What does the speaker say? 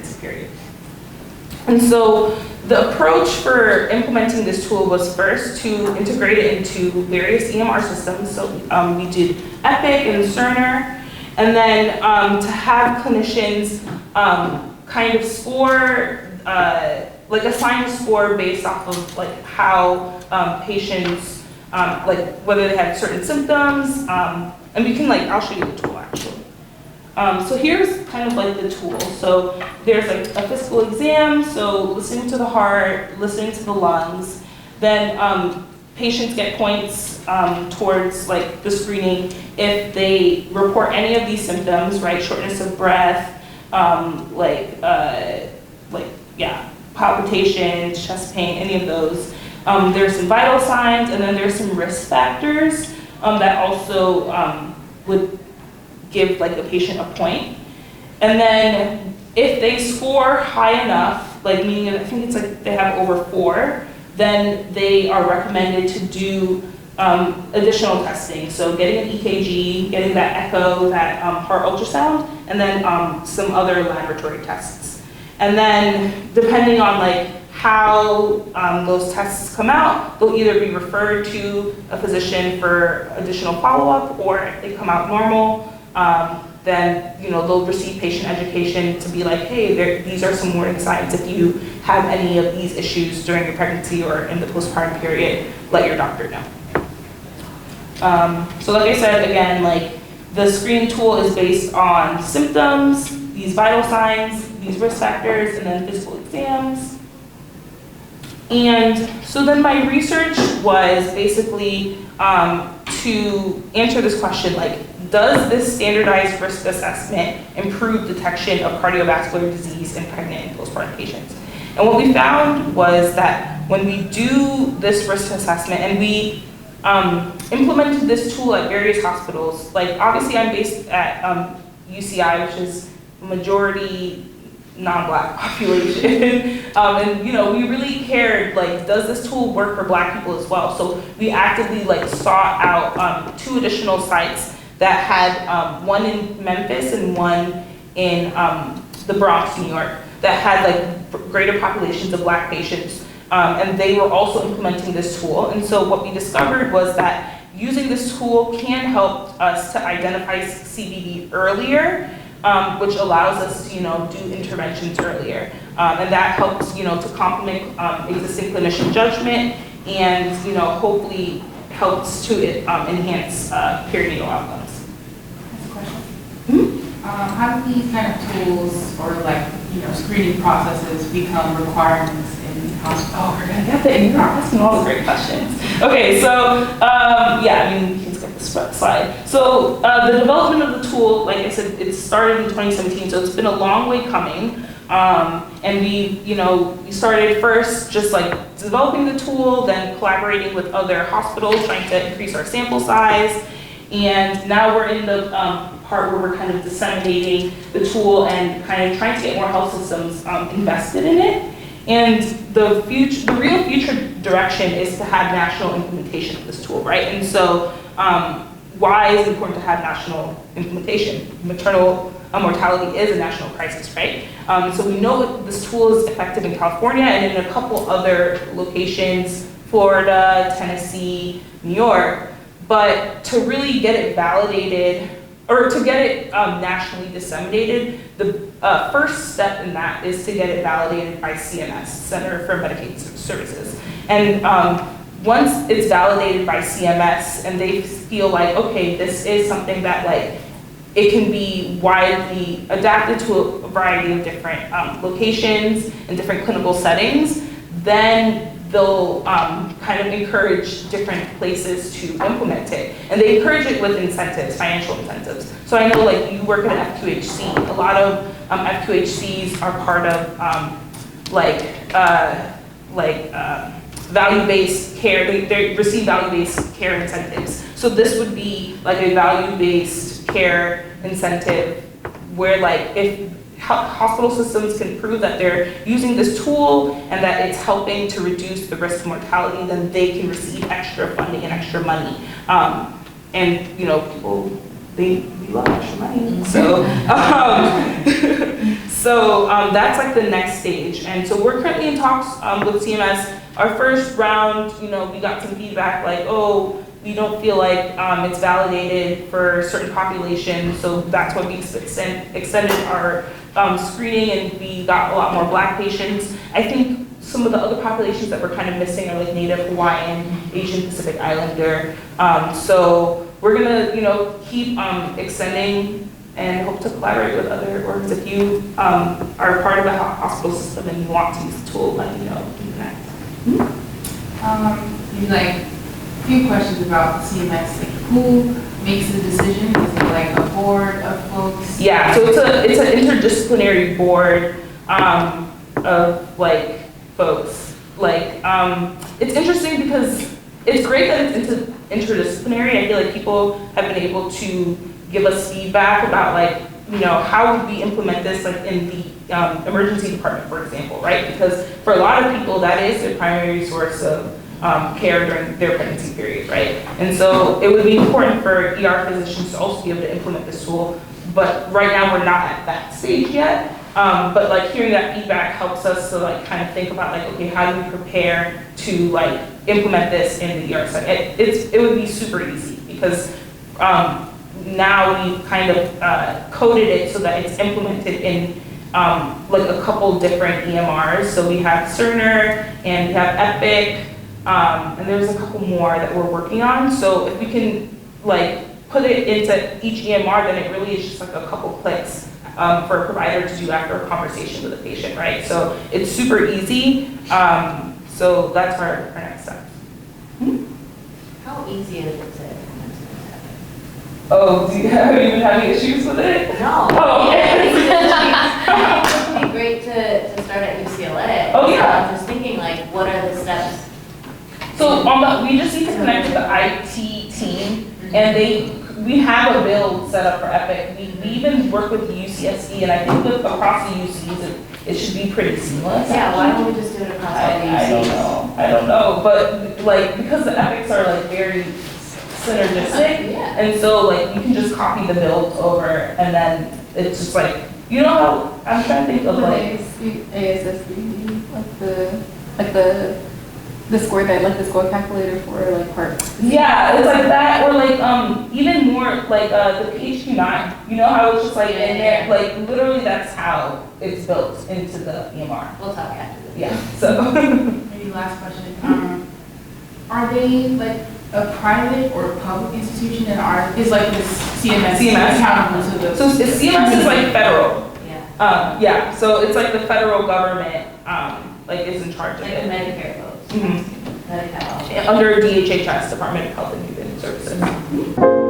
pregnancy period. And so the approach for implementing this tool was first to integrate it into various EMR systems. So we did Epic and Cerner, and then to have clinicians kind of score, like assign a score based off of like how patients, like whether they had certain symptoms, and we can like, I'll show you the tool actually. So here's kind of like the tool. So there's like a physical exam, so listening to the heart, listening to the lungs. Then patients get points towards like the screening if they report any of these symptoms, right? Shortness of breath, palpitations, chest pain, any of those. There's some vital signs, and then there's some risk factors that also would give like the patient a point. And then if they score high enough, like meaning I think it's like they have over 4, then they are recommended to do additional testing. So getting an EKG, getting that echo, that heart ultrasound, and then some other laboratory tests. And then depending on like how those tests come out, they'll either be referred to a physician for additional follow-up, or if they come out normal, then they'll receive patient education to be like, hey, these are some warning signs. If you have any of these issues during your pregnancy or in the postpartum period, let your doctor know. So like I said, again, like the screening tool is based on symptoms, these vital signs, these risk factors, and then physical exams. And so then my research was basically to answer this question, like, does this standardized risk assessment improve detection of cardiovascular disease in pregnant and postpartum patients? And what we found was that when we do this risk assessment, and we implemented this tool at various hospitals, like obviously I'm based at UCI, which is majority non-Black population, and we really cared, like, does this tool work for Black people as well? So we actively like sought out 2 additional sites that had one in Memphis and one in the Bronx, New York, that had like greater populations of Black patients, and they were also implementing this tool. And so what we discovered was that using this tool can help us to identify CVD earlier, which allows us to do interventions earlier, and that helps to complement existing clinician judgment, and hopefully helps to enhance perinatal outcomes. That's a question. How do these kind of tools or like screening processes become requirements in hospitals? Oh, we're gonna get there. You're asking all the great questions. Okay, so you can skip this slide. So the development of the tool, like I said, it started in 2017, so it's been a long way coming. And we started first just like developing the tool, then collaborating with other hospitals, trying to increase our sample size. And now we're in the part where we're kind of disseminating the tool and kind of trying to get more health systems invested in it. And the real future direction is to have national implementation of this tool, right? And so why is it important to have national implementation? Maternal mortality is a national crisis, right? So we know that this tool is effective in California and in a couple other locations, Florida, Tennessee, New York. But to really get it validated, or to get it nationally disseminated, the first step in that is to get it validated by CMS, Center for Medicaid Services. And once it's validated by CMS and they feel like, okay, this is something that like, it can be widely adapted to a variety of different locations and different clinical settings, then they'll kind of encourage different places to implement it. And they encourage it with incentives, financial incentives. So I know like you work at an FQHC. A lot of FQHCs are part of value-based care. They receive value-based care incentives. So this would be like a value-based care incentive where like if hospital systems can prove that they're using this tool and that it's helping to reduce the risk of mortality, then they can receive extra funding and extra money. And people, we love extra money. So, So that's like the next stage. And so we're currently in talks with CMS. Our first round, we got some feedback like, oh, we don't feel like it's validated for certain populations. So that's why we extended our screening, and we got a lot more Black patients. I think some of the other populations that we're kind of missing are like Native Hawaiian, Asian Pacific Islander. So we're gonna, keep extending and hope to collaborate with other orgs. If you are part of the hospital system and you want to use the tool, let me know. Like a few questions about CMS. Like, who makes the decision? Is it like a board of folks? Yeah, so it's an interdisciplinary board of like folks. Like it's interesting because it's great that it's interdisciplinary. I feel like people have been able to give us feedback about like, how would we implement this like in the emergency department, for example, right? Because for a lot of people, that is their primary source of care during their pregnancy period, right? And so it would be important for ER physicians to also be able to implement this tool, but right now we're not at that stage yet. But like hearing that feedback helps us to like kind of think about like, okay, how do we prepare to like implement this in the ER setting? It would be super easy because now we've kind of coded it so that it's implemented in like a couple different EMRs. So we have Cerner and we have Epic, and there's a couple more that we're working on. So if we can like put it into each EMR, then it really is just like a couple clicks for a provider to do after a conversation with a patient, right? So it's super easy. So that's our next step. How easy is it to? Oh, have you been having issues with it? No. Oh, okay. It would be great to start at UCLA. Oh, yeah. So I'm just thinking, like, what are the steps? So we just need to connect with the IT team, and we have a build set up for Epic. We even work with the UCSD, and I think across the UCs, it should be pretty seamless. Yeah, why don't we just do it across all the UCs? I don't know, but like because the Epics are like very synergistic, Yeah. and so like you can just copy the build over, and then it's just like how I'm trying to think of like ASSB, like the score that like the score calculator for like parts. yeah, it's like that, or like even more like the PHQ-9. You know how it's just like in there, like literally that's how it's built into the EMR. We'll talk after this. Yeah. So Maybe last question. Are they like a private or public institution, and is like this CMS accountable to the? So CMS is like federal. Yeah. Yeah. So it's like the federal government like is in charge of Like it. the Medicare folks. Mm-hmm. Medicare. Under DHHS, Department of Health and Human Services.